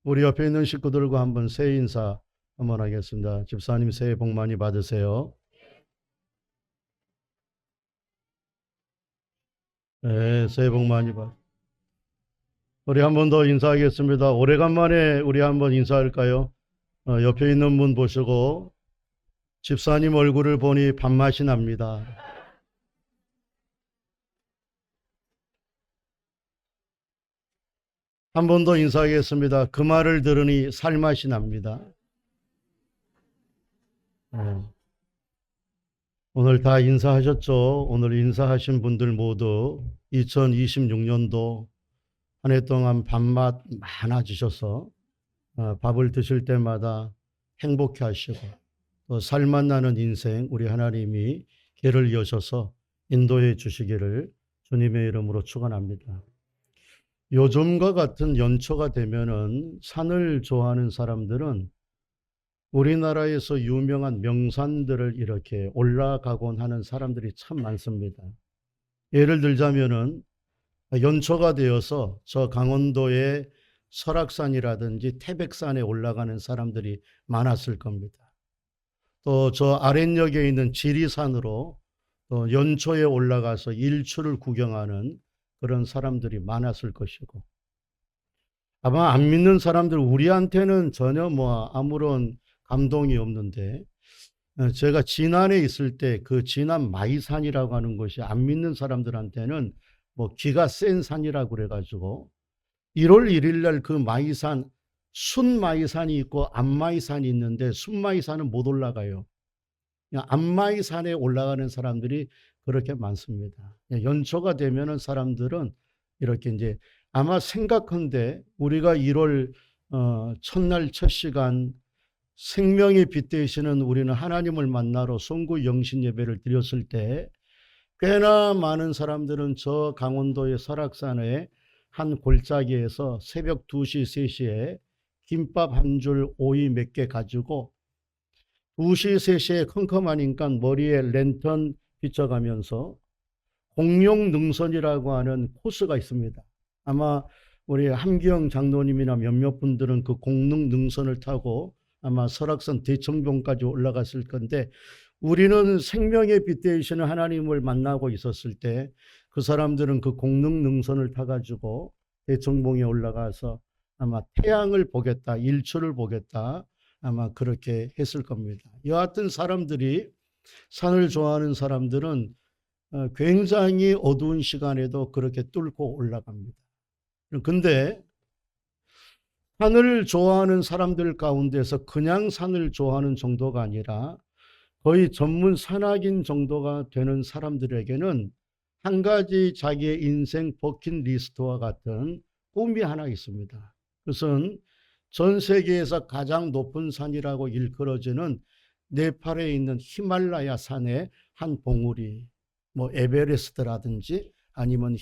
우리 옆에 있는 식구들과 한번 새해 인사 한번 하겠습니다. 집사님 새해 복 많이 받으세요. 네, 새해 복 많이 받. 우리 한 번 더 인사하겠습니다. 오래간만에 우리 한번 인사할까요? 옆에 있는 분 보시고 집사님 얼굴을 보니 밥맛이 납니다. 한 번 더 인사하겠습니다. 그 말을 들으니 살맛이 납니다. 네. 오늘 다 인사하셨죠? 오늘 인사하신 분들 모두 2026년도 한 해 동안 밥맛 많아지셔서 밥을 드실 때마다 행복해 하시고 또 살맛 나는 인생 우리 하나님이 길을 여셔서 인도해 주시기를 주님의 이름으로 축원합니다. 요즘과 같은 연초가 되면은 산을 좋아하는 사람들은 우리나라에서 유명한 명산들을 이렇게 올라가곤 하는 사람들이 참 많습니다. 예를 들자면은 연초가 되어서 저 강원도의 설악산이라든지 태백산에 올라가는 사람들이 많았을 겁니다. 또 저 아랫역에 있는 지리산으로 또 연초에 올라가서 일출을 구경하는 그런 사람들이 많았을 것이고, 아마 안 믿는 사람들, 우리한테는 전혀 뭐 아무런 감동이 없는데, 제가 진안에 있을 때 그 진안 마이산이라고 하는 것이 안 믿는 사람들한테는 뭐 기가 센 산이라고 그래가지고 1월 1일 날 그 마이산, 순마이산이 있고 안마이산이 있는데 순마이산은 못 올라가요. 그냥 안마이산에 올라가는 사람들이 그렇게 많습니다. 연초가 되면은 사람들은 이렇게 이제 아마 생각한데 우리가 1월 첫날 첫 시간 생명의 빛 되시는 우리는 하나님을 만나러 송구 영신 예배를 드렸을 때 꽤나 많은 사람들은 저 강원도의 설악산의 한 골짜기에서 새벽 2시, 3시에 김밥 한 줄, 오이 몇 개 가지고 2시, 3시에 컴컴하니까 머리에 랜턴 비춰가면서 공룡 능선이라고 하는 코스가 있습니다. 아마 우리 함기영 장로님이나 몇몇 분들은 그 공룡 능선을 타고 아마 설악산 대청봉까지 올라갔을 건데, 우리는 생명의 빛 되시는 하나님을 만나고 있었을 때 그 사람들은 그 공릉 능선을 타가지고 대청봉에 올라가서 아마 태양을 보겠다, 일출을 보겠다, 아마 그렇게 했을 겁니다. 여하튼 사람들이, 산을 좋아하는 사람들은 굉장히 어두운 시간에도 그렇게 뚫고 올라갑니다. 근데 산을 좋아하는 사람들 가운데서 그냥 산을 좋아하는 정도가 아니라 거의 전문 산악인 정도가 되는 사람들에게는 한 가지 자기의 인생 버킷리스트와 같은 꿈이 하나 있습니다. 그것은 전 세계에서 가장 높은 산이라고 일컬어지는 네팔에 있는 히말라야 산의 한 봉우리, 뭐 에베레스트라든지 아니면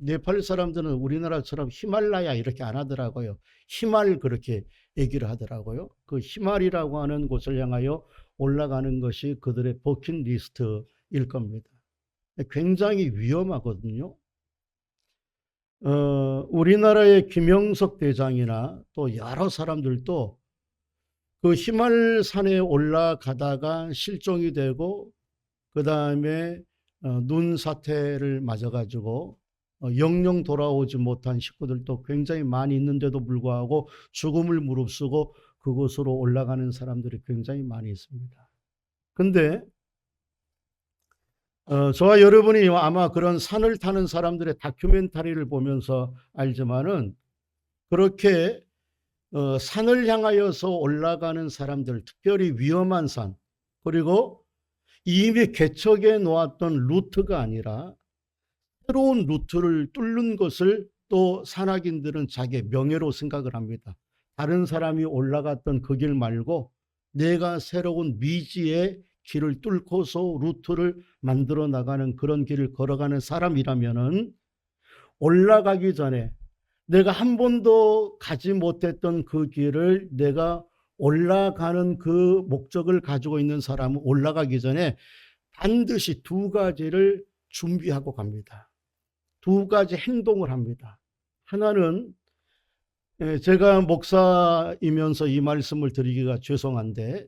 네팔 사람들은 우리나라처럼 히말라야 이렇게 안 하더라고요. 히말 그렇게 얘기를 하더라고요. 그 히말이라고 하는 곳을 향하여 올라가는 것이 그들의 버킷리스트일 겁니다. 굉장히 위험하거든요. 우리나라의 김영석 대장이나 또 여러 사람들도 그 히말산에 올라가다가 실종이 되고 그 다음에 눈 사태를 맞아가지고 영영 돌아오지 못한 식구들도 굉장히 많이 있는데도 불구하고 죽음을 무릅쓰고 그곳으로 올라가는 사람들이 굉장히 많이 있습니다. 근데 저와 여러분이 아마 그런 산을 타는 사람들의 다큐멘터리를 보면서 알지만은 그렇게 산을 향하여서 올라가는 사람들, 특별히 위험한 산, 그리고 이미 개척해 놓았던 루트가 아니라 새로운 루트를 뚫는 것을 또 산악인들은 자기의 명예로 생각을 합니다. 다른 사람이 올라갔던 그 길 말고 내가 새로운 미지의 길을 뚫고서 루트를 만들어 나가는 그런 길을 걸어가는 사람이라면은 올라가기 전에 내가 한 번도 가지 못했던 그 길을 내가 올라가는 그 목적을 가지고 있는 사람은 올라가기 전에 반드시 두 가지를 준비하고 갑니다. 두 가지 행동을 합니다. 하나는 제가 목사이면서 이 말씀을 드리기가 죄송한데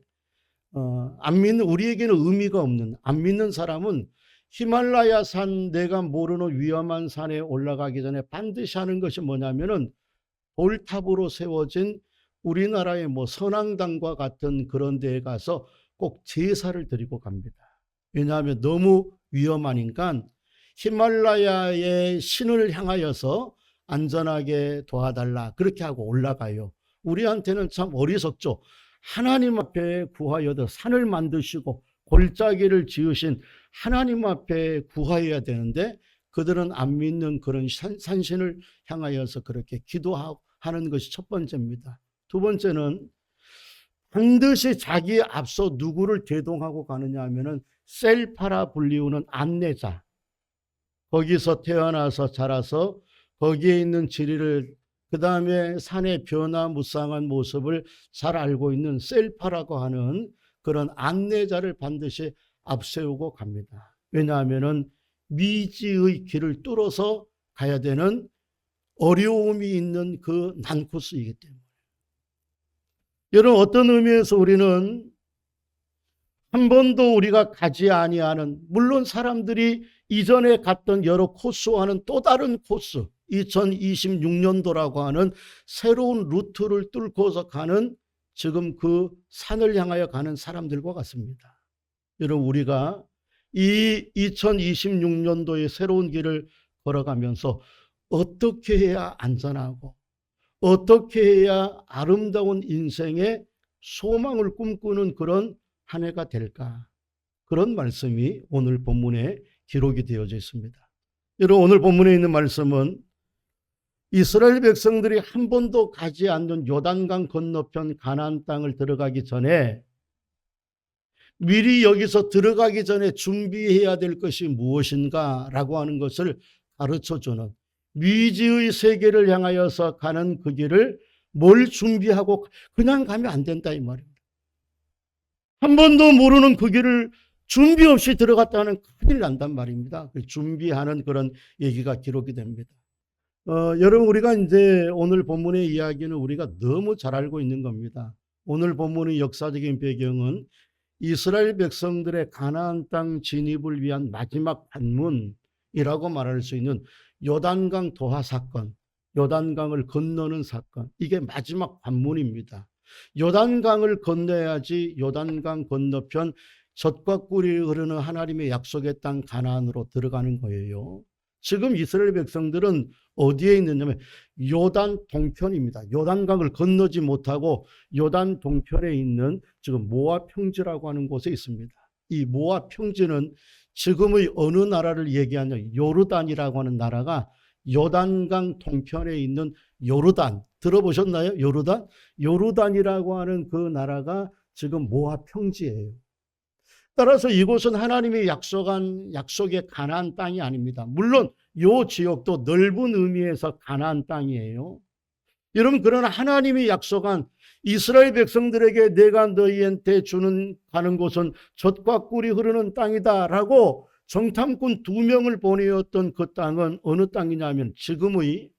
안 믿는 우리에게는 의미가 없는 안 믿는 사람은 히말라야 산 내가 모르는 위험한 산에 올라가기 전에 반드시 하는 것이 뭐냐면은 돌탑으로 세워진 우리나라의 뭐 선앙당과 같은 그런 데에 가서 꼭 제사를 드리고 갑니다. 왜냐하면 너무 위험하니까 히말라야의 신을 향하여서 안전하게 도와달라 그렇게 하고 올라가요. 우리한테는 참 어리석죠. 하나님 앞에 구하여도 산을 만드시고 골짜기를 지으신 하나님 앞에 구하여야 되는데 그들은 안 믿는 그런 산신을 향하여서 그렇게 기도하는 것이 첫 번째입니다. 두 번째는 반드시 자기 앞서 누구를 대동하고 가느냐 하면은 셀파라 불리우는 안내자, 거기서 태어나서 자라서 거기에 있는 지리를 그 다음에 산의 변화무쌍한 모습을 잘 알고 있는 셀파라고 하는 그런 안내자를 반드시 앞세우고 갑니다. 왜냐하면 미지의 길을 뚫어서 가야 되는 어려움이 있는 그 난코스이기 때문에. 여러분 어떤 의미에서 우리는 한 번도 우리가 가지 아니하는 물론 사람들이 이전에 갔던 여러 코스와는 또 다른 코스 2026년도라고 하는 새로운 루트를 뚫고서 가는 지금 그 산을 향하여 가는 사람들과 같습니다. 여러분 우리가 이 2026년도의 새로운 길을 걸어가면서 어떻게 해야 안전하고 어떻게 해야 아름다운 인생의 소망을 꿈꾸는 그런 한 해가 될까? 그런 말씀이 오늘 본문에 기록이 되어져 있습니다. 여러분 오늘 본문에 있는 말씀은 이스라엘 백성들이 한 번도 가지 않는 요단강 건너편 가나안 땅을 들어가기 전에 미리 여기서 들어가기 전에 준비해야 될 것이 무엇인가 라고 하는 것을 가르쳐주는 미지의 세계를 향하여서 가는 그 길을 뭘 준비하고 그냥 가면 안 된다 이 말입니다. 한 번도 모르는 그 길을 준비 없이 들어갔다는 큰일 난단 말입니다. 준비하는 그런 얘기가 기록이 됩니다. 여러분 우리가 이제 오늘 본문의 이야기는 우리가 너무 잘 알고 있는 겁니다. 오늘 본문의 역사적인 배경은 이스라엘 백성들의 가나안 땅 진입을 위한 마지막 관문이라고 말할 수 있는 요단강 도하 사건, 요단강을 건너는 사건, 이게 마지막 관문입니다. 요단강을 건너야지 요단강 건너편 젖과 꿀이 흐르는 하나님의 약속의 땅 가나안으로 들어가는 거예요. 지금 이스라엘 백성들은 어디에 있느냐면 요단 동편입니다. 요단강을 건너지 못하고 요단 동편에 있는 지금 모압 평지라고 하는 곳에 있습니다. 이 모압 평지는 지금의 어느 나라를 얘기하냐 요르단이라고 하는 나라가 요단강 동편에 있는 요르단 들어보셨나요? 요르단? 요르단이라고 하는 그 나라가 지금 모압 평지예요. 따라서 이곳은 하나님이 약속한 약속의 가나안 땅이 아닙니다. 물론 이 지역도 넓은 의미에서 가나안 땅이에요. 여러분 그러나 하나님이 약속한 이스라엘 백성들에게 내가 너희한테 주는 가는 곳은 젖과 꿀이 흐르는 땅이다라고 정탐꾼 2명을 보내었던 그 땅은 어느 땅이냐면 지금의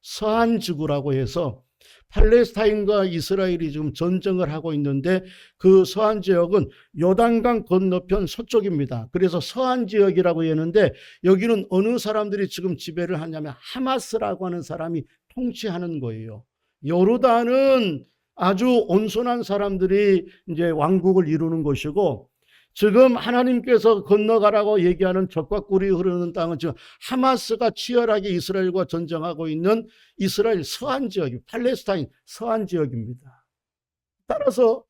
서한 지구라고 해서 팔레스타인과 이스라엘이 지금 전쟁을 하고 있는데 그 서한 지역은 요단강 건너편 서쪽입니다. 그래서 서한 지역이라고 했는데 여기는 어느 사람들이 지금 지배를 하냐면 하마스라고 하는 사람이 통치하는 거예요. 요르단은 아주 온순한 사람들이 이제 왕국을 이루는 것이고 지금 하나님께서 건너가라고 얘기하는 젖과 꿀이 흐르는 땅은 지금 하마스가 치열하게 이스라엘과 전쟁하고 있는 이스라엘 서한 지역이 팔레스타인 서한 지역입니다. 따라서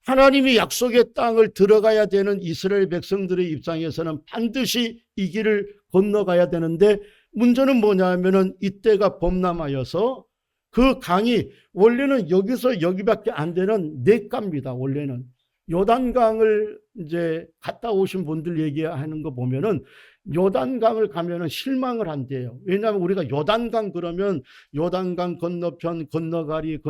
하나님이 약속의 땅을 들어가야 되는 이스라엘 백성들의 입장에서는 반드시 이 길을 건너가야 되는데 문제는 뭐냐면은 이때가 범람하여서 그 강이 원래는 여기서 여기밖에 안 되는 냇가입니다. 원래는 요단강을 이제 갔다 오신 분들 얘기하는 거 보면은 요단강을 가면은 실망을 한대요. 왜냐하면 우리가 요단강 그러면 요단강 건너편 건너가리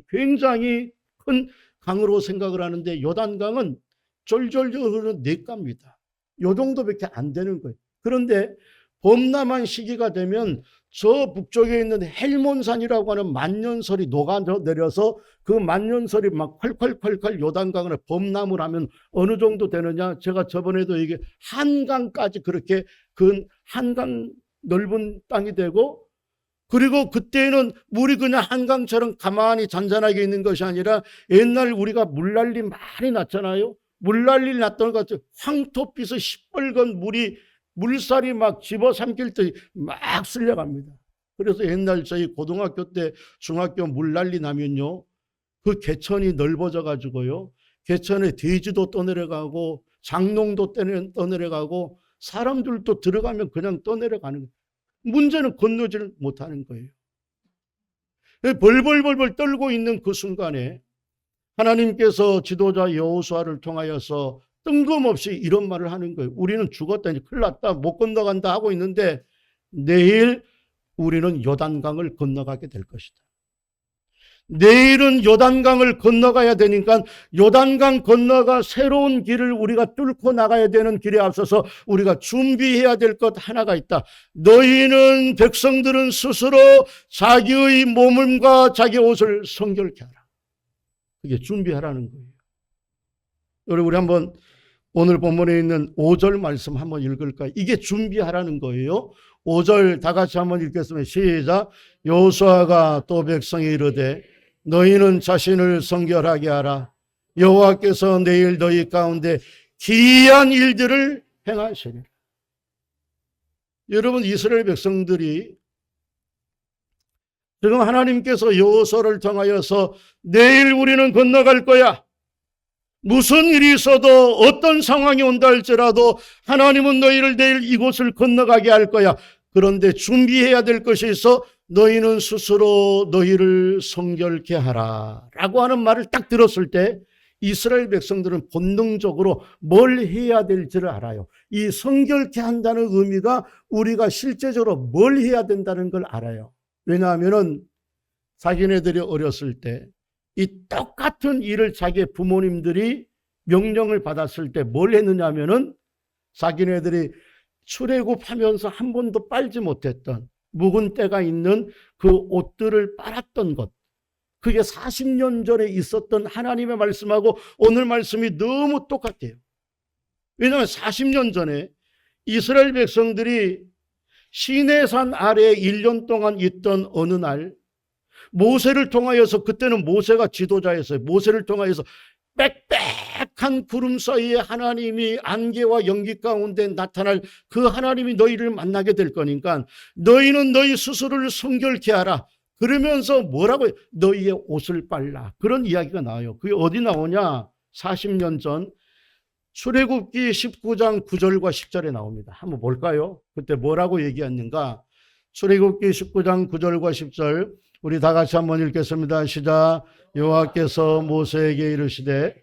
굉장히 큰 강으로 생각을 하는데 요단강은 졸졸 흐르는 냇가입니다. 요 정도밖에 안 되는 거예요. 그런데 범람한 시기가 되면 저 북쪽에 있는 헬몬산이라고 하는 만년설이 녹아내려서 그 만년설이 막 콸콸콸콸 요단강을 범람을 하면 어느 정도 되느냐? 제가 저번에도 이게 한강까지 그렇게 그 한강 넓은 땅이 되고, 그리고 그때는 물이 그냥 한강처럼 가만히 잔잔하게 있는 것이 아니라 옛날 우리가 물난리 많이 났잖아요. 물난리 났던 것 같아요. 황토빛의 시뻘건 물이 물살이 막 집어삼킬 때 막 쓸려갑니다. 그래서 옛날 저희 고등학교 때 중학교 물난리 나면요, 그 개천이 넓어져 가지고요, 개천에 돼지도 떠내려가고 장롱도 떠내려가고 사람들도 들어가면 그냥 떠내려가는 거예요. 문제는 건너지를 못하는 거예요. 벌벌벌벌 떨고 있는 그 순간에 하나님께서 지도자 여호수아를 통하여서 뜬금없이 이런 말을 하는 거예요. 우리는 죽었다, 이제 큰일 났다, 못 건너간다 하고 있는데 내일 우리는 요단강을 건너가게 될 것이다. 내일은 요단강을 건너가야 되니까 요단강 건너가 새로운 길을 우리가 뚫고 나가야 되는 길에 앞서서 우리가 준비해야 될 것 하나가 있다. 너희는 백성들은 스스로 자기의 몸과 자기 옷을 성결케 하라. 그게 준비하라는 거예요. 여러분, 우리 한번 오늘 본문에 있는 5절 말씀 한번 읽을까요? 이게 준비하라는 거예요. 5절 다 같이 한번 읽겠습니다. 시작. 여호수아가 또 백성이 이르되 너희는 자신을 성결하게 하라. 여호와께서 내일 너희 가운데 기이한 일들을 행하시리라. 여러분, 이스라엘 백성들이 지금 하나님께서 여호수아를 통하여서 내일 우리는 건너갈 거야, 무슨 일이 있어도 어떤 상황이 온다 할지라도 하나님은 너희를 내일 이곳을 건너가게 할 거야. 그런데 준비해야 될 것이 있어. 너희는 스스로 너희를 성결케 하라 라고 하는 말을 딱 들었을 때 이스라엘 백성들은 본능적으로 뭘 해야 될지를 알아요. 이 성결케 한다는 의미가 우리가 실제적으로 뭘 해야 된다는 걸 알아요. 왜냐하면 자기네들이 어렸을 때 이 똑같은 일을 자기 부모님들이 명령을 받았을 때 뭘 했느냐 하면은 자기네들이 출애굽하면서 한 번도 빨지 못했던 묵은 때가 있는 그 옷들을 빨았던 것, 그게 40년 전에 있었던 하나님의 말씀하고 오늘 말씀이 너무 똑같아요. 왜냐하면 40년 전에 이스라엘 백성들이 시내산 아래에 1년 동안 있던 어느 날 모세를 통하여서, 그때는 모세가 지도자였어요. 모세를 통하여서 빽빽한 구름 사이에 하나님이 안개와 연기 가운데 나타날 그 하나님이 너희를 만나게 될 거니까 너희는 너희 스스로를 성결케 하라. 그러면서 뭐라고 해요? 너희의 옷을 빨라. 그런 이야기가 나와요. 그게 어디 나오냐? 40년 전 출애굽기 19장 9절과 10절에 나옵니다. 한번 볼까요? 그때 뭐라고 얘기했는가? 출애굽기 19장 9절과 10절 우리 다 같이 한번 읽겠습니다. 시작. 여호와께서 모세에게 이르시되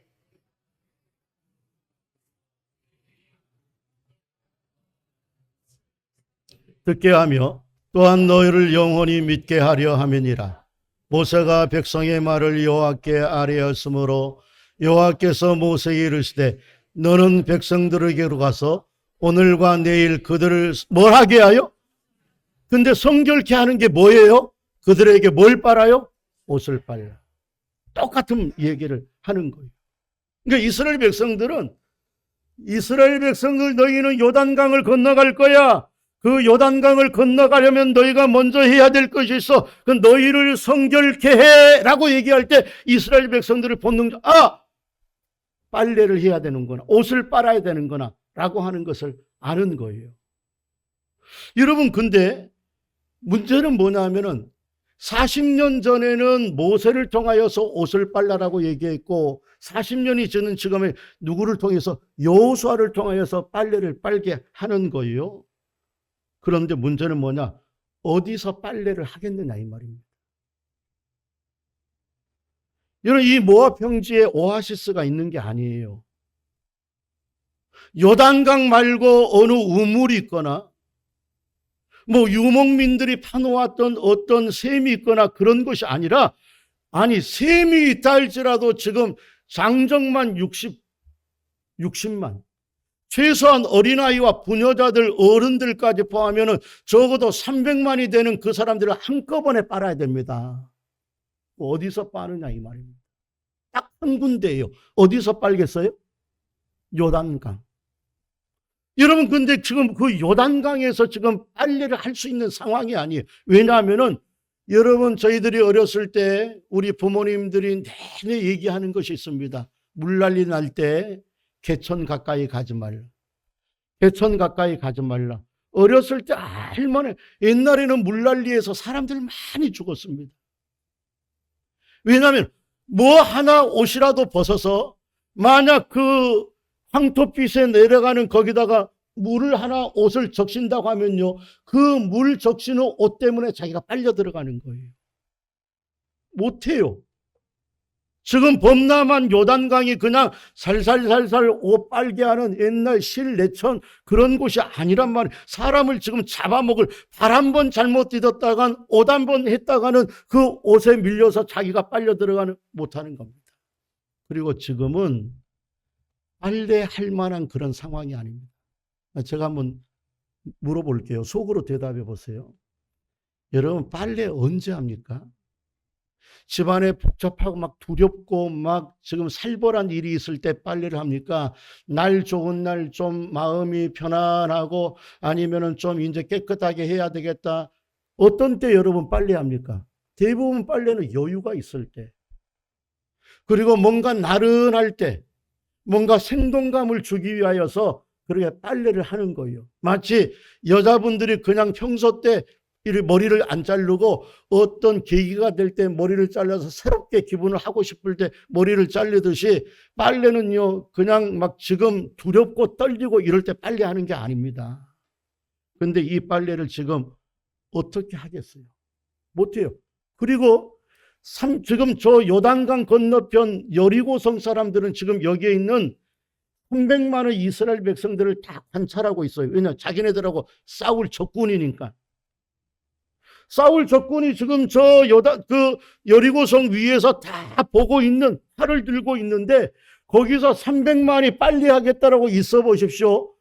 듣게 하며 또한 너희를 영원히 믿게 하려 함이니라. 모세가 백성의 말을 여호와께 아뢰었으므로 여호와께서 모세에게 이르시되 너는 백성들에게로 가서 오늘과 내일 그들을 뭘 하게 하여? 근데 성결케 하는 게 뭐예요? 그들에게 뭘 빨아요? 옷을 빨라. 똑같은 얘기를 하는 거예요. 그러니까 이스라엘 백성들 너희는 요단강을 건너갈 거야. 그 요단강을 건너가려면 너희가 먼저 해야 될 것이 있어. 그 너희를 성결케 해 라고 얘기할 때 이스라엘 백성들의 본능적으로 빨래를 해야 되는구나, 옷을 빨아야 되는구나 라고 하는 것을 아는 거예요. 여러분, 근데 문제는 뭐냐 하면은 40년 전에는 모세를 통하여서 옷을 빨라라고 얘기했고 40년이 지난 지금에 누구를 통해서? 여호수아를 통하여서 빨래를 빨게 하는 거예요. 그런데 문제는 뭐냐? 어디서 빨래를 하겠느냐 이 말입니다. 여러분, 이 모압 평지에 오아시스가 있는 게 아니에요. 요단강 말고 어느 우물이 있거나 유목민들이 파놓았던 어떤 샘이 있거나 그런 것이 아니라, 아니 샘이 있다 할지라도 지금 장정만 60만, 최소한 어린아이와 부녀자들, 어른들까지 포함하면 적어도 300만이 되는 그 사람들을 한꺼번에 빨아야 됩니다. 어디서 빠느냐 이 말입니다. 딱 한 군데예요. 어디서 빨겠어요? 요단강. 여러분, 근데 지금 그 요단강에서 지금 빨래를 할 수 있는 상황이 아니에요. 왜냐하면은 여러분, 저희들이 어렸을 때 우리 부모님들이 내내 얘기하는 것이 있습니다. 물난리 날 때 개천 가까이 가지 말라. 개천 가까이 가지 말라. 어렸을 때 얼마나, 옛날에는 물난리에서 사람들 많이 죽었습니다. 왜냐하면 뭐 하나 옷이라도 벗어서 만약 그 황토빛에 내려가는 거기다가 물을 하나 옷을 적신다고 하면요, 그 물 적시는 옷 때문에 자기가 빨려 들어가는 거예요. 못해요. 지금 범람한 요단강이 그냥 살살살살 옷 빨게 하는 옛날 실내천 그런 곳이 아니란 말이에요. 사람을 지금 잡아먹을, 발 한 번 잘못 디뎠다간 옷 한 번 했다가는 그 옷에 밀려서 자기가 빨려 들어가는 못하는 겁니다. 그리고 지금은 빨래할 만한 그런 상황이 아닙니다. 제가 한번 물어볼게요. 속으로 대답해 보세요. 여러분, 빨래 언제 합니까? 집안에 복잡하고 막 두렵고 막 지금 살벌한 일이 있을 때 빨래를 합니까? 날 좋은 날 좀 마음이 편안하고 아니면은 좀 이제 깨끗하게 해야 되겠다. 어떤 때 여러분 빨래합니까? 대부분 빨래는 여유가 있을 때. 그리고 뭔가 나른할 때, 뭔가 생동감을 주기 위하여서 그렇게 빨래를 하는 거예요. 마치 여자분들이 그냥 평소 때 머리를 안 자르고 어떤 계기가 될 때 머리를 잘라서 새롭게 기분을 하고 싶을 때 머리를 자르듯이 빨래는요, 그냥 막 지금 두렵고 떨리고 이럴 때 빨래하는 게 아닙니다. 근데 이 빨래를 지금 어떻게 하겠어요? 못해요. 그리고 지금 저 요단강 건너편 여리고성 사람들은 지금 여기에 있는 300만의 이스라엘 백성들을 다 관찰하고 있어요. 왜냐? 자기네들하고 싸울 적군이니까. 싸울 적군이 지금 저 여리고성 위에서 다 보고 있는, 칼을 들고 있는데 거기서 300만이 빨리 하겠다라고 있어 보십시오.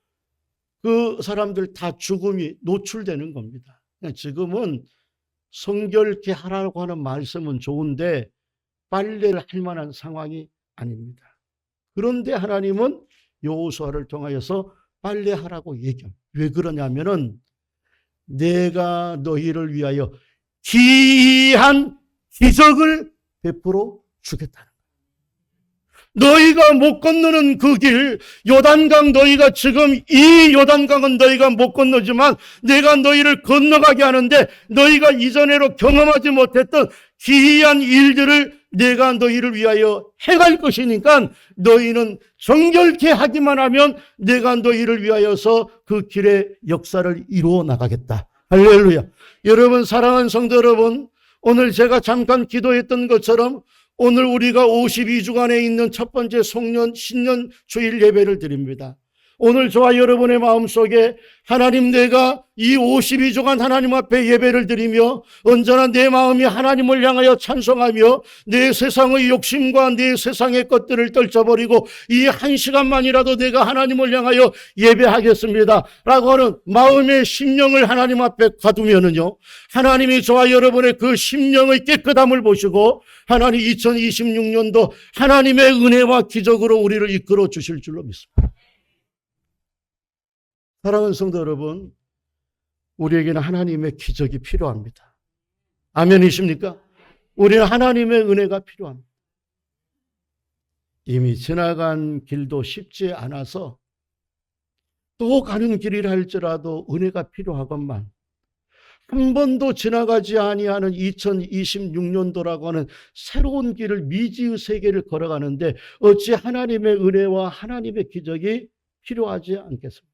그 사람들 다 죽음이 노출되는 겁니다. 지금은 성결케 하라고 하는 말씀은 좋은데 빨래를 할 만한 상황이 아닙니다. 그런데 하나님은 여호수아를 통하여서 빨래하라고 얘기합니다. 왜 그러냐면은 내가 너희를 위하여 기이한 기적을 베풀어 주겠다는 거예요. 너희가 못 건너는 그 길, 요단강, 너희가 지금 이 요단강은 너희가 못 건너지만 내가 너희를 건너가게 하는데 너희가 이전에로 경험하지 못했던 기이한 일들을 내가 너희를 위하여 해갈 것이니까 너희는 정결케 하기만 하면 내가 너희를 위하여서 그 길의 역사를 이루어 나가겠다. 할렐루야. 여러분, 사랑하는 성도 여러분, 오늘 제가 잠깐 기도했던 것처럼 오늘 우리가 52주간에 있는 첫 번째 송년 신년 주일 예배를 드립니다. 오늘 저와 여러분의 마음속에 하나님, 내가 이 52주간 하나님 앞에 예배를 드리며 언제나 내 마음이 하나님을 향하여 찬송하며 내 세상의 욕심과 내 세상의 것들을 떨쳐버리고 이 한 시간만이라도 내가 하나님을 향하여 예배하겠습니다 라고 하는 마음의 심령을 하나님 앞에 가두면은요, 하나님이 저와 여러분의 그 심령의 깨끗함을 보시고 하나님 2026년도 하나님의 은혜와 기적으로 우리를 이끌어 주실 줄로 믿습니다. 사랑하는 성도 여러분, 우리에게는 하나님의 기적이 필요합니다. 아멘이십니까? 우리는 하나님의 은혜가 필요합니다. 이미 지나간 길도 쉽지 않아서 또 가는 길이라 할지라도 은혜가 필요하건만 한 번도 지나가지 아니하는 2026년도라고 하는 새로운 길을, 미지의 세계를 걸어가는데 어찌 하나님의 은혜와 하나님의 기적이 필요하지 않겠습니까?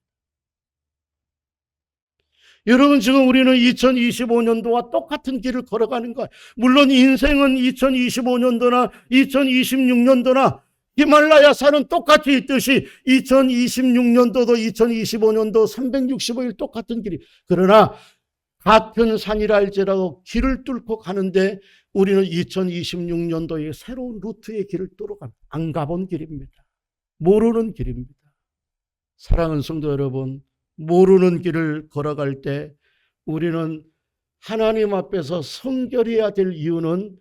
여러분, 지금 우리는 2025년도와 똑같은 길을 걸어가는 거예요. 물론 인생은 2025년도나 2026년도나 히말라야 산은 똑같이 있듯이 2026년도도 2025년도 365일 똑같은 길이, 그러나 같은 산이라 할지라도 길을 뚫고 가는데 우리는 2026년도에 새로운 루트의 길을 뚫어갑니다. 안 가본 길입니다. 모르는 길입니다. 사랑하는 성도 여러분, 모르는 길을 걸어갈 때 우리는 하나님 앞에서 성결해야 될 이유는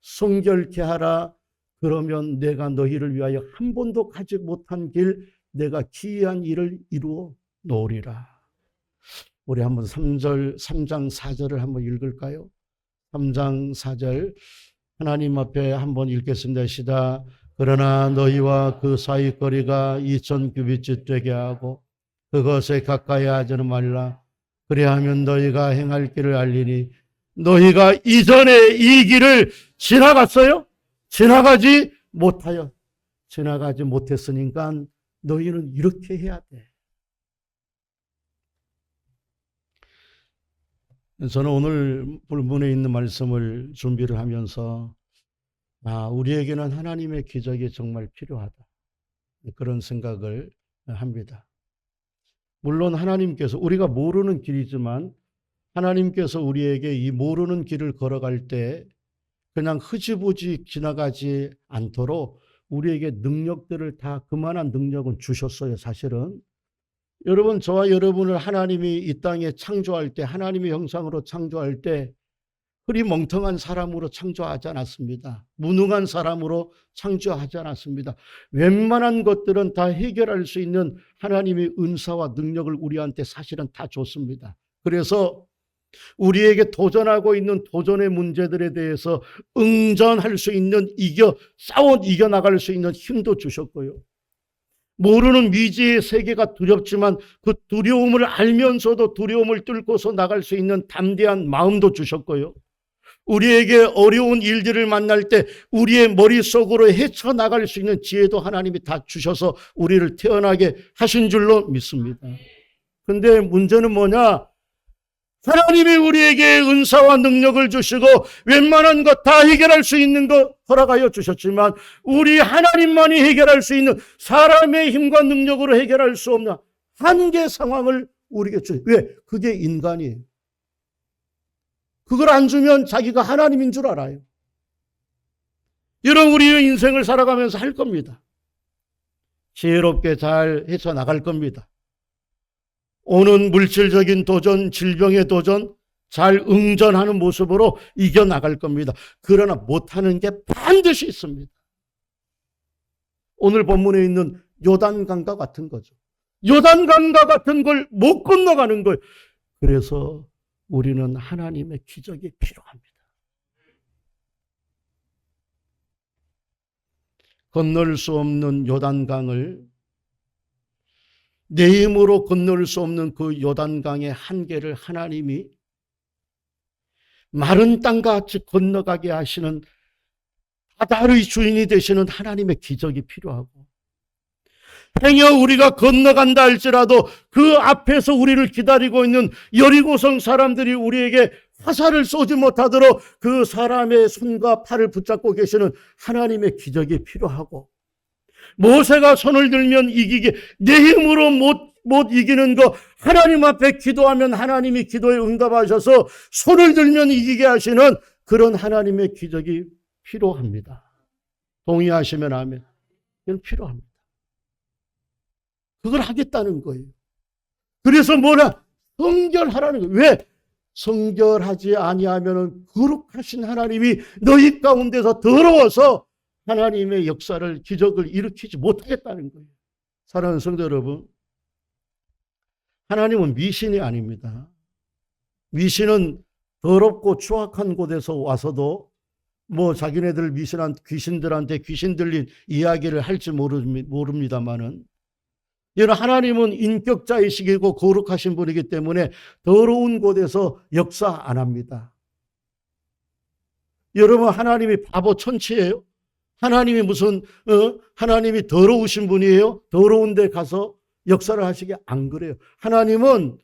성결케 하라. 그러면 내가 너희를 위하여 한 번도 가지 못한 길, 내가 기이한 일을 이루어 놓으리라. 우리 한번 3장 4절을 한번 읽을까요? 3장 4절 하나님 앞에 한번 읽겠습니다. 시다. 그러나 너희와 그 사이 거리가 2000규빗쯤 되게 하고 그것에 가까이 하지는 말라. 그래야하면 너희가 행할 길을 알리니. 너희가 이전에 이 길을 지나갔어요? 지나가지 못했으니까 너희는 이렇게 해야 돼. 저는 오늘 본문에 있는 말씀을 준비를 하면서 우리에게는 하나님의 기적이 정말 필요하다. 그런 생각을 합니다. 물론 하나님께서 우리가 모르는 길이지만 하나님께서 우리에게 이 모르는 길을 걸어갈 때 그냥 흐지부지 지나가지 않도록 우리에게 능력들을 다 그만한 능력은 주셨어요. 사실은 여러분, 저와 여러분을 하나님이 이 땅에 창조할 때 하나님의 형상으로 창조할 때 흐리멍텅한 사람으로 창조하지 않았습니다. 무능한 사람으로 창조하지 않았습니다. 웬만한 것들은 다 해결할 수 있는 하나님의 은사와 능력을 우리한테 사실은 다 줬습니다. 그래서 우리에게 도전하고 있는 도전의 문제들에 대해서 응전할 수 있는 이겨나갈 수 있는 힘도 주셨고요. 모르는 미지의 세계가 두렵지만 그 두려움을 알면서도 두려움을 뚫고서 나갈 수 있는 담대한 마음도 주셨고요. 우리에게 어려운 일들을 만날 때 우리의 머릿속으로 헤쳐나갈 수 있는 지혜도 하나님이 다 주셔서 우리를 태어나게 하신 줄로 믿습니다. 근데 문제는 뭐냐? 하나님이 우리에게 은사와 능력을 주시고 웬만한 것 다 해결할 수 있는 것 허락하여 주셨지만 우리 하나님만이 해결할 수 있는 사람의 힘과 능력으로 해결할 수 없는 한계 상황을 우리에게 주셔요. 왜? 그게 인간이에요. 그걸 안 주면 자기가 하나님인 줄 알아요. 이런 우리의 인생을 살아가면서 할 겁니다. 지혜롭게 잘 헤쳐나갈 겁니다. 오는 물질적인 도전, 질병의 도전 잘 응전하는 모습으로 이겨나갈 겁니다. 그러나 못하는 게 반드시 있습니다. 오늘 본문에 있는 요단강과 같은 거죠. 요단강과 같은 걸 못 건너가는 거예요. 그래서 우리는 하나님의 기적이 필요합니다. 건널 수 없는 요단강을 내 힘으로 건널 수 없는 그 요단강의 한계를 하나님이 마른 땅과 같이 건너가게 하시는 바다의 주인이 되시는 하나님의 기적이 필요하고 행여 우리가 건너간다 할지라도 그 앞에서 우리를 기다리고 있는 여리고성 사람들이 우리에게 화살을 쏘지 못하도록 그 사람의 손과 팔을 붙잡고 계시는 하나님의 기적이 필요하고 모세가 손을 들면 이기게 내 힘으로 못 이기는 거 하나님 앞에 기도하면 하나님이 기도에 응답하셔서 손을 들면 이기게 하시는 그런 하나님의 기적이 필요합니다. 동의하시면 아멘. 이건 필요합니다. 그걸 하겠다는 거예요. 그래서 뭐라? 성결하라는 거예요. 왜? 성결하지 아니하면 거룩하신 하나님이 너희 가운데서 더러워서 하나님의 역사를 기적을 일으키지 못하겠다는 거예요. 사랑하는 성도 여러분, 하나님은 미신이 아닙니다. 미신은 더럽고 추악한 곳에서 와서도 자기네들 미신한 귀신들한테 귀신 들린 이야기를 할지 모릅니다만은 이런 하나님은 인격자이시고 거룩하신 분이기 때문에 더러운 곳에서 역사 안 합니다. 여러분, 하나님이 바보 천치예요? 하나님이 하나님이 더러우신 분이에요? 더러운 데 가서 역사를 하시게 안 그래요. 하나님은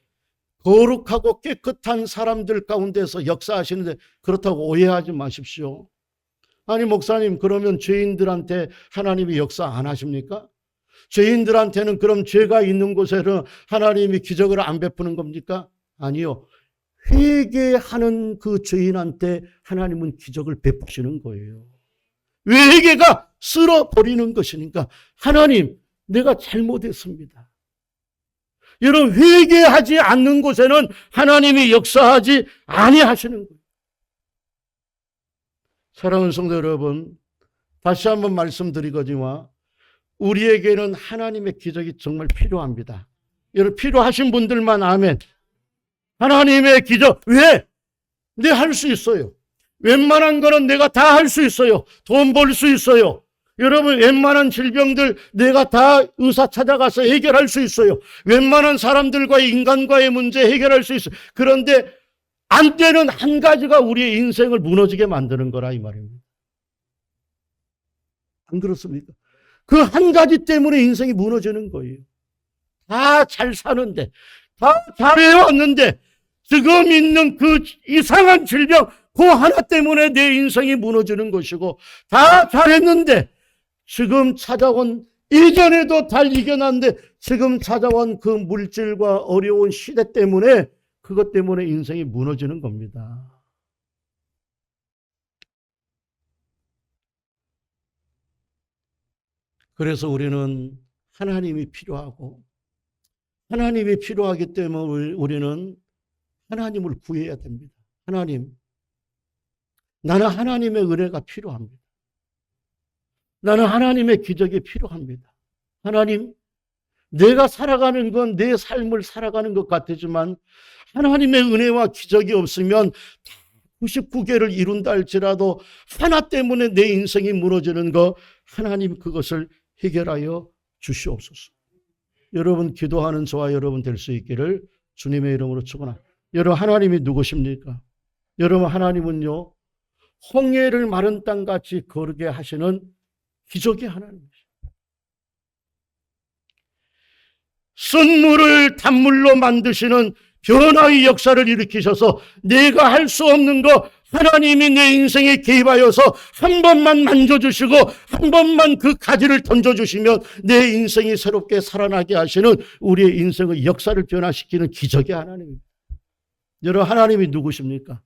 거룩하고 깨끗한 사람들 가운데서 역사하시는데 그렇다고 오해하지 마십시오. 아니, 목사님, 그러면 죄인들한테 하나님이 역사 안 하십니까? 죄인들한테는 그럼 죄가 있는 곳에는 하나님이 기적을 안 베푸는 겁니까? 아니요. 회개하는 그 죄인한테 하나님은 기적을 베푸시는 거예요. 왜 회개가 쓸어버리는 것이니까 하나님, 내가 잘못했습니다. 여러분, 회개하지 않는 곳에는 하나님이 역사하지 아니하시는 거예요. 사랑하는 성도 여러분, 다시 한번 말씀드리거니와 우리에게는 하나님의 기적이 정말 필요합니다. 여러분, 필요하신 분들만 아멘. 하나님의 기적. 왜? 내 할 수 있어요. 웬만한 거는 내가 다 할 수 있어요. 돈 벌 수 있어요. 여러분, 웬만한 질병들 내가 다 의사 찾아가서 해결할 수 있어요. 웬만한 사람들과의 인간과의 문제 해결할 수 있어요. 그런데 안 되는 한 가지가 우리의 인생을 무너지게 만드는 거라 이 말입니다. 안 그렇습니까? 그 한 가지 때문에 인생이 무너지는 거예요. 다 잘 사는데, 다 잘해왔는데 지금 있는 그 이상한 질병 그 하나 때문에 내 인생이 무너지는 것이고, 다 잘했는데 지금 찾아온, 이전에도 잘 이겨놨는데 지금 찾아온 그 물질과 어려운 시대 때문에, 그것 때문에 인생이 무너지는 겁니다. 그래서 우리는 하나님이 필요하고, 하나님이 필요하기 때문에 우리는 하나님을 구해야 됩니다. 하나님, 나는 하나님의 은혜가 필요합니다. 나는 하나님의 기적이 필요합니다. 하나님, 내가 살아가는 건 내 삶을 살아가는 것 같지만 하나님의 은혜와 기적이 없으면 99개를 이룬다 할지라도 하나 때문에 내 인생이 무너지는 거, 하나님 그것을 해결하여 주시옵소서. 여러분, 기도하는 저와 여러분 될 수 있기를 주님의 이름으로 축원합니다. 여러분, 하나님이 누구십니까? 여러분, 하나님은요, 홍해를 마른 땅같이 거르게 하시는 기적의 하나님이십니다. 쓴 물을 단물로 만드시는 변화의 역사를 일으키셔서 내가 할 수 없는 거 하나님이 내 인생에 개입하여서 한 번만 만져주시고 한 번만 그 가지를 던져주시면 내 인생이 새롭게 살아나게 하시는 우리의 인생의 역사를 변화시키는 기적의 하나님입니다. 여러분, 하나님이 누구십니까?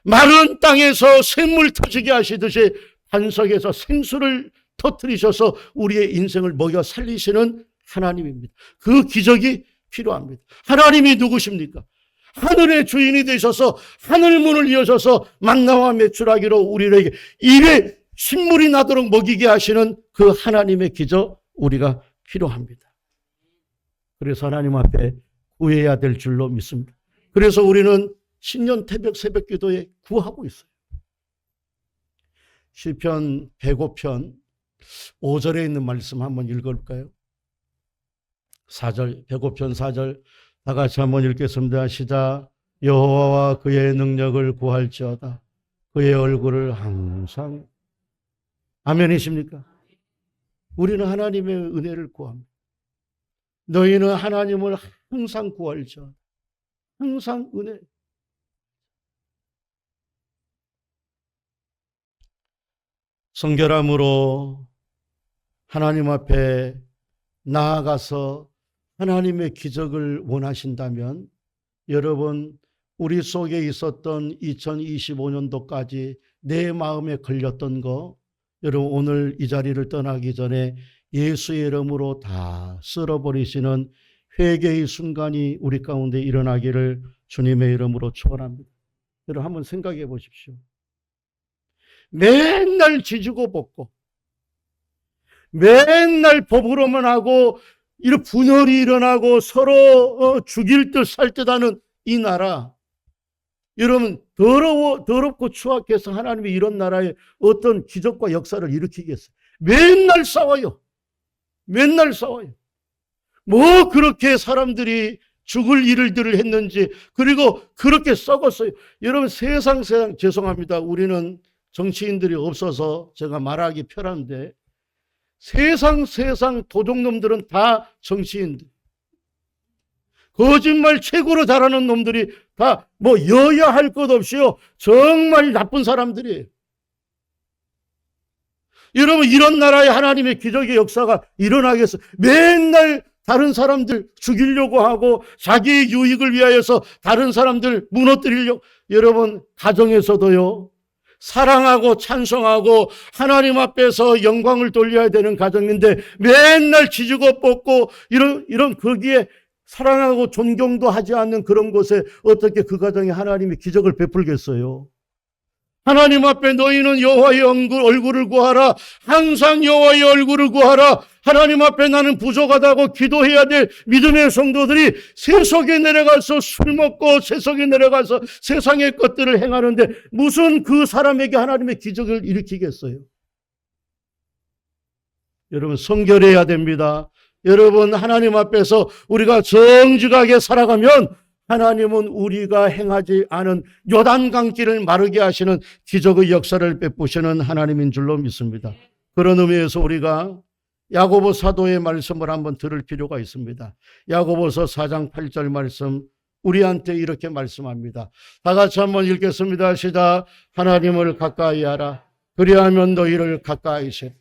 마른 땅에서 샘물 터지게 하시듯이 반석에서 생수를 터뜨리셔서 우리의 인생을 먹여 살리시는 하나님입니다. 그 기적이 필요합니다. 하나님이 누구십니까? 하늘의 주인이 되셔서 하늘문을 여셔서 만나와 메추라기로 우리에게 입에 신물이 나도록 먹이게 하시는 그 하나님의 기적, 우리가 필요합니다. 그래서 하나님 앞에 구해야 될 줄로 믿습니다. 그래서 우리는 신년 태백 새벽 기도에 구하고 있어요. 시편 105편 5절에 있는 말씀 한번 읽어볼까요? 4절, 105편 4절 다 같이 한번 읽겠습니다. 시작. 여호와와 그의 능력을 구할지어다. 그의 얼굴을 항상. 아멘이십니까? 우리는 하나님의 은혜를 구합니다. 너희는 하나님을 항상 구할지어다. 항상 은혜. 성결함으로 하나님 앞에 나아가서 하나님의 기적을 원하신다면 여러분, 우리 속에 있었던 2025년도까지 내 마음에 걸렸던 거, 여러분 오늘 이 자리를 떠나기 전에 예수의 이름으로 다 쓸어버리시는 회개의 순간이 우리 가운데 일어나기를 주님의 이름으로 축원합니다. 여러분 한번 생각해 보십시오. 맨날 지지고 볶고 맨날 법으로만 하고 이런 분열이 일어나고 서로 죽일 듯 살 듯 하는 이 나라, 여러분 더럽고 추악해서 하나님이 이런 나라에 어떤 기적과 역사를 일으키겠어요? 맨날 싸워요. 맨날 싸워요. 뭐 그렇게 사람들이 죽을 일들을 했는지, 그리고 그렇게 썩었어요. 여러분 세상 죄송합니다. 우리는 정치인들이 없어서 제가 말하기 편한데 세상 도둑놈들은 다 정치인들. 거짓말 최고로 잘하는 놈들이 다 뭐 여야 할 것 없이요. 정말 나쁜 사람들이에요. 여러분 이런 나라에 하나님의 기적의 역사가 일어나겠어? 맨날 다른 사람들 죽이려고 하고 자기의 유익을 위하여서 다른 사람들 무너뜨리려고. 여러분 가정에서도요. 사랑하고 찬송하고 하나님 앞에서 영광을 돌려야 되는 가정인데 맨날 지지고 뻗고 이런 거기에 사랑하고 존경도 하지 않는 그런 곳에 어떻게 그 가정에 하나님이 기적을 베풀겠어요? 하나님 앞에 너희는 여호와의 얼굴을 구하라. 항상 여호와의 얼굴을 구하라. 하나님 앞에 나는 부족하다고 기도해야 될 믿음의 성도들이 세속에 내려가서 술 먹고 세속에 내려가서 세상의 것들을 행하는데 무슨 그 사람에게 하나님의 기적을 일으키겠어요? 여러분, 성결해야 됩니다. 여러분, 하나님 앞에서 우리가 정직하게 살아가면 하나님은 우리가 행하지 않은 요단강길을 마르게 하시는 기적의 역사를 베푸시는 하나님인 줄로 믿습니다. 그런 의미에서 우리가 야고보 사도의 말씀을 한번 들을 필요가 있습니다. 야고보서 4장 8절 말씀, 우리한테 이렇게 말씀합니다. 다 같이 한번 읽겠습니다. 시작. 하나님을 가까이 하라. 그리하면 너희를 가까이 세.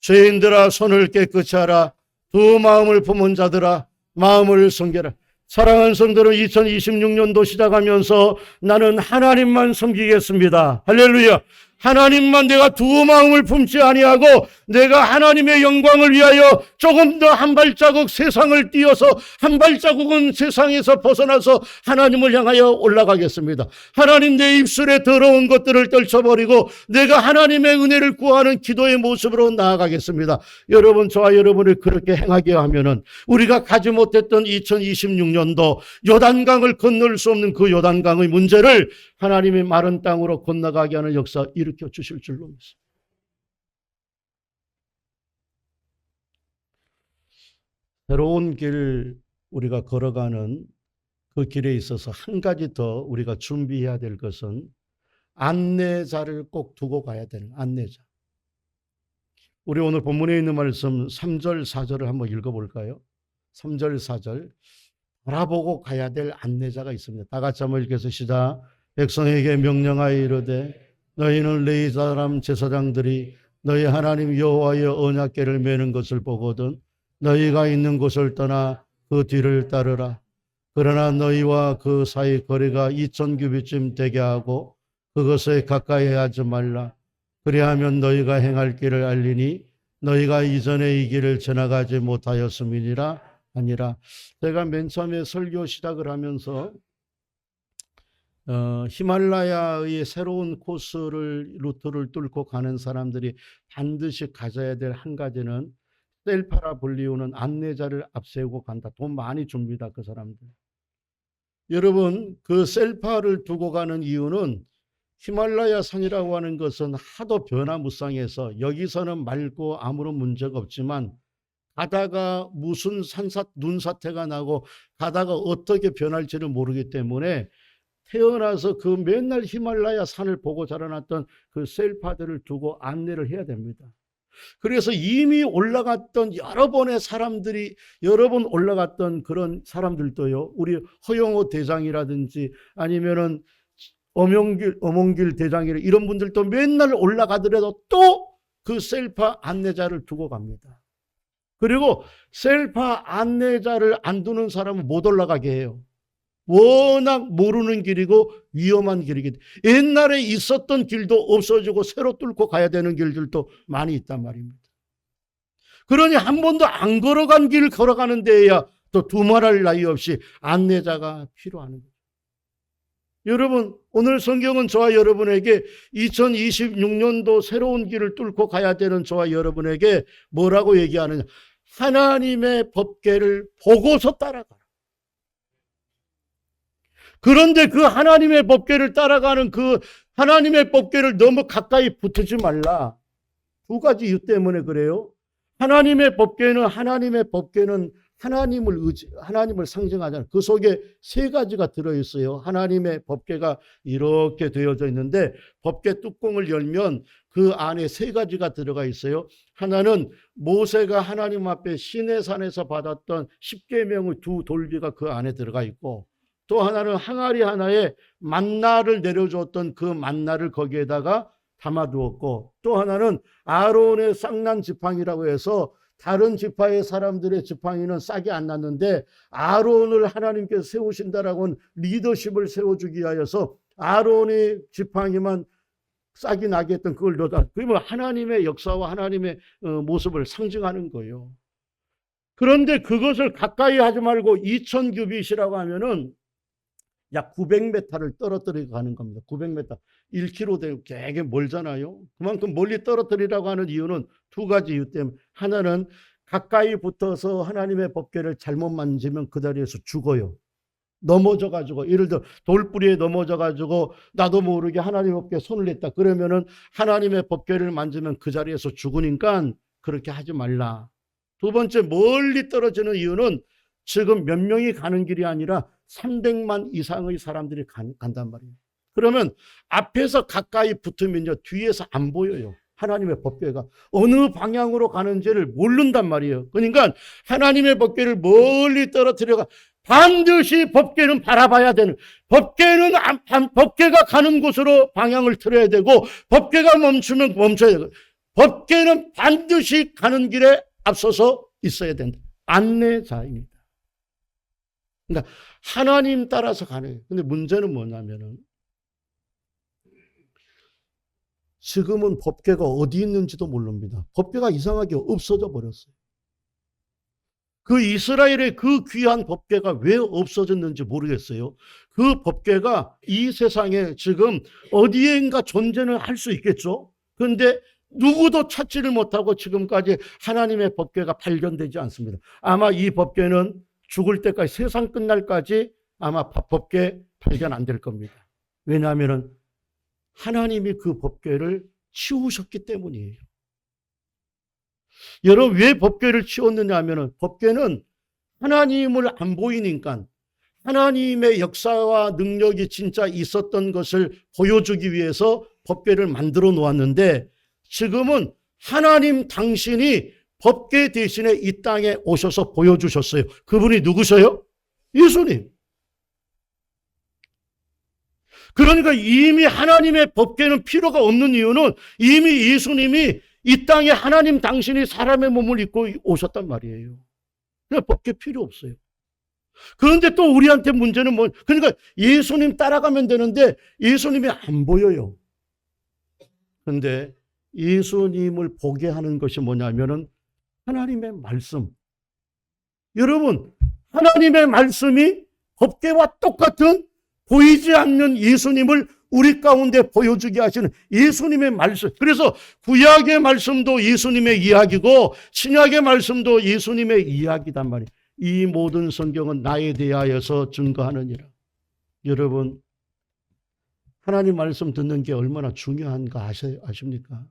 죄인들아 손을 깨끗이 하라. 두 마음을 품은 자들아 마음을 섬겨라. 사랑하는 성도는 2026년도 시작하면서 나는 하나님만 섬기겠습니다. 할렐루야. 하나님만 내가 두 마음을 품지 아니하고 내가 하나님의 영광을 위하여 조금 더 한 발자국 세상을 뛰어서 한 발자국은 세상에서 벗어나서 하나님을 향하여 올라가겠습니다. 하나님, 내 입술에 더러운 것들을 떨쳐버리고 내가 하나님의 은혜를 구하는 기도의 모습으로 나아가겠습니다. 여러분, 저와 여러분을 그렇게 행하게 하면은 우리가 가지 못했던 2026년도 요단강을 건널 수 없는 그 요단강의 문제를 하나님의 마른 땅으로 건너가게 하는 역사 일으켜 주실 줄로 믿습니다. 새로운 길 우리가 걸어가는 그 길에 있어서 한 가지 더 우리가 준비해야 될 것은 안내자를 꼭 두고 가야 되는 안내자. 우리 오늘 본문에 있는 말씀 3절 4절을 한번 읽어볼까요? 3절 4절 바라보고 가야 될 안내자가 있습니다. 다 같이 한번 읽어서 시작. 백성에게 명령하여 이르되 너희는 레위 사람 제사장들이 너희 하나님 여호와의 언약궤를 메는 것을 보거든 너희가 있는 곳을 떠나 그 뒤를 따르라. 그러나 너희와 그 사이 거리가 2000규빗쯤 되게 하고 그것에 가까이 하지 말라. 그리하면 너희가 행할 길을 알리니 너희가 이전에 이 길을 지나가지 못하였음이니라 아니라. 제가 맨 처음에 설교 시작을 하면서 히말라야의 새로운 루트를 뚫고 가는 사람들이 반드시 가져야 될 한 가지는 셀파라 불리우는 안내자를 앞세우고 간다. 돈 많이 줍니다, 그 사람들. 여러분, 그 셀파를 두고 가는 이유는 히말라야 산이라고 하는 것은 하도 변화무쌍해서 여기서는 맑고 아무런 문제가 없지만 가다가 무슨 눈사태가 나고 가다가 어떻게 변할지를 모르기 때문에 태어나서 그 맨날 히말라야 산을 보고 자라났던 그 셀파들을 두고 안내를 해야 됩니다. 그래서 이미 올라갔던 여러 번 올라갔던 그런 사람들도요, 우리 허영호 대장이라든지 아니면은 어몽길 대장이라 이런 분들도 맨날 올라가더라도 또 그 셀파 안내자를 두고 갑니다. 그리고 셀파 안내자를 안 두는 사람은 못 올라가게 해요. 워낙 모르는 길이고 위험한 길이기 때문에 옛날에 있었던 길도 없어지고 새로 뚫고 가야 되는 길들도 많이 있단 말입니다. 그러니 한 번도 안 걸어간 길을 걸어가는 데에야 또 두말할 나위 없이 안내자가 필요한 거죠. 여러분, 오늘 성경은 저와 여러분에게 2026년도 새로운 길을 뚫고 가야 되는 저와 여러분에게 뭐라고 얘기하느냐? 하나님의 법궤를 보고서 따라가라. 그런데 그 하나님의 법궤를 따라가는 그 하나님의 법궤를 너무 가까이 붙지 말라. 두 가지 이유 때문에 그래요. 하나님의 법궤는 하나님을 상징하잖아요. 그 속에 세 가지가 들어있어요. 하나님의 법궤가 이렇게 되어져 있는데 법궤 뚜껑을 열면 그 안에 세 가지가 들어가 있어요. 하나는 모세가 하나님 앞에 시내산에서 받았던 10계명의 두 돌비가 그 안에 들어가 있고, 또 하나는 항아리 하나에 만나를 내려줬던 그 만나를 거기에다가 담아두었고, 또 하나는 아론의 쌍난 지팡이라고 해서 다른 지파의 사람들의 지팡이는 싹이 안 났는데 아론을 하나님께서 세우신다라고는 리더십을 세워주기 위하여서 아론의 지팡이만 싹이 나게 했던 그걸 넣어다. 그러면 하나님의 역사와 하나님의 모습을 상징하는 거예요. 그런데 그것을 가까이 하지 말고 2000규빗이라고 하면은 약 900m를 떨어뜨리고 가는 겁니다. 900m. 1km 되면 되게 멀잖아요. 그만큼 멀리 떨어뜨리라고 하는 이유는 두 가지 이유 때문에. 하나는 가까이 붙어서 하나님의 법궤를 잘못 만지면 그 자리에서 죽어요. 넘어져가지고, 예를 들어 돌뿌리에 넘어져가지고 나도 모르게 하나님의 법궤에 손을 냈다. 그러면은 하나님의 법궤를 만지면 그 자리에서 죽으니까 그렇게 하지 말라. 두 번째, 멀리 떨어지는 이유는 지금 몇 명이 가는 길이 아니라 300만 이상의 사람들이 간단 말이에요. 그러면 앞에서 가까이 붙으면요, 뒤에서 안 보여요. 하나님의 법궤가 어느 방향으로 가는지를 모른단 말이에요. 그러니까 하나님의 법궤를 멀리 떨어뜨려가 반드시 법궤는 바라봐야 되는, 법궤가 가는 곳으로 방향을 틀어야 되고, 법궤가 멈추면 멈춰야 되고, 법궤는 반드시 가는 길에 앞서서 있어야 된다. 안내자입니다. 그러니까 하나님 따라서 가는 거예요. 근데 문제는 뭐냐면은 지금은 법궤가 어디 있는지도 모릅니다. 법궤가 이상하게 없어져 버렸어요. 그 이스라엘의 그 귀한 법궤가 왜 없어졌는지 모르겠어요. 그 법궤가 이 세상에 지금 어디엔가 존재는 할 수 있겠죠. 그런데 누구도 찾지를 못하고 지금까지 하나님의 법궤가 발견되지 않습니다. 아마 이 법궤는 죽을 때까지, 세상 끝날까지 아마 법궤 발견 안 될 겁니다. 왜냐하면 하나님이 그 법궤를 치우셨기 때문이에요. 여러분, 왜 법궤를 치웠느냐 하면은 법궤는 하나님을 안 보이니까 하나님의 역사와 능력이 진짜 있었던 것을 보여주기 위해서 법궤를 만들어 놓았는데, 지금은 하나님 당신이 법궤 대신에 이 땅에 오셔서 보여주셨어요. 그분이 누구셔요? 예수님. 그러니까 이미 하나님의 법궤는 필요가 없는 이유는 이미 예수님이 이 땅에 하나님 당신이 사람의 몸을 입고 오셨단 말이에요. 그러니까 법궤 필요 없어요. 그런데 또 우리한테 문제는 뭐, 그러니까 예수님 따라가면 되는데 예수님이 안 보여요. 그런데 예수님을 보게 하는 것이 뭐냐면은 하나님의 말씀. 여러분, 하나님의 말씀이 법궤와 똑같은 보이지 않는 예수님을 우리 가운데 보여주게 하시는 예수님의 말씀. 그래서 구약의 말씀도 예수님의 이야기고 신약의 말씀도 예수님의 이야기단 말이에요. 이 모든 성경은 나에 대하여서 증거하느니라. 여러분, 하나님 말씀 듣는 게 얼마나 중요한가 아십니까?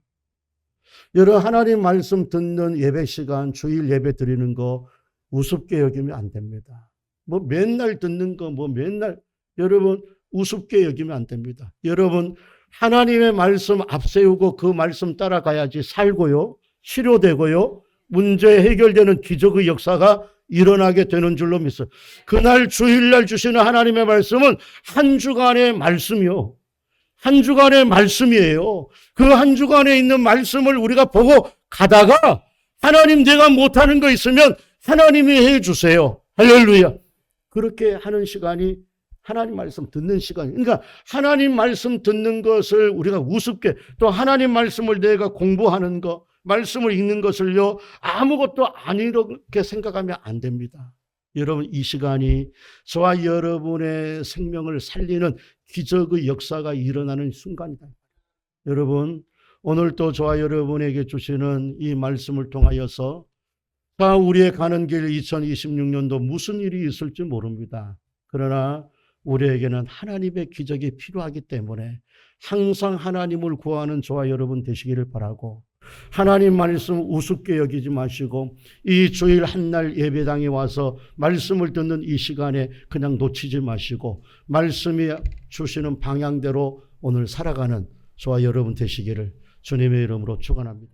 여러분, 하나님 말씀 듣는 예배 시간, 주일 예배 드리는 거 우습게 여기면 안 됩니다. 뭐 맨날 듣는 거, 여러분 우습게 여기면 안 됩니다. 여러분, 하나님의 말씀 앞세우고 그 말씀 따라가야지 살고요, 치료되고요, 문제 해결되는 기적의 역사가 일어나게 되는 줄로 믿어요. 그날 주일날 주시는 하나님의 말씀은 한 주간의 말씀이요, 한 주간의 말씀이에요. 그 한 주간에 있는 말씀을 우리가 보고 가다가 하나님, 내가 못하는 거 있으면 하나님이 해주세요. 할렐루야. 그렇게 하는 시간이 하나님 말씀 듣는 시간이. 그러니까 하나님 말씀 듣는 것을 우리가 우습게, 또 하나님 말씀을 내가 공부하는 거, 말씀을 읽는 것을요, 아무것도 아니렇게 생각하면 안 됩니다. 여러분, 이 시간이 저와 여러분의 생명을 살리는 기적의 역사가 일어나는 순간이다. 여러분, 오늘 또 저와 여러분에게 주시는 이 말씀을 통하여서 우리의 가는 길 2026년도 무슨 일이 있을지 모릅니다. 그러나 우리에게는 하나님의 기적이 필요하기 때문에 항상 하나님을 구하는 저와 여러분 되시기를 바라고, 하나님 말씀 우습게 여기지 마시고 이 주일 한날 예배당에 와서 말씀을 듣는 이 시간에 그냥 놓치지 마시고 말씀이 주시는 방향대로 오늘 살아가는 저와 여러분 되시기를 주님의 이름으로 축원합니다.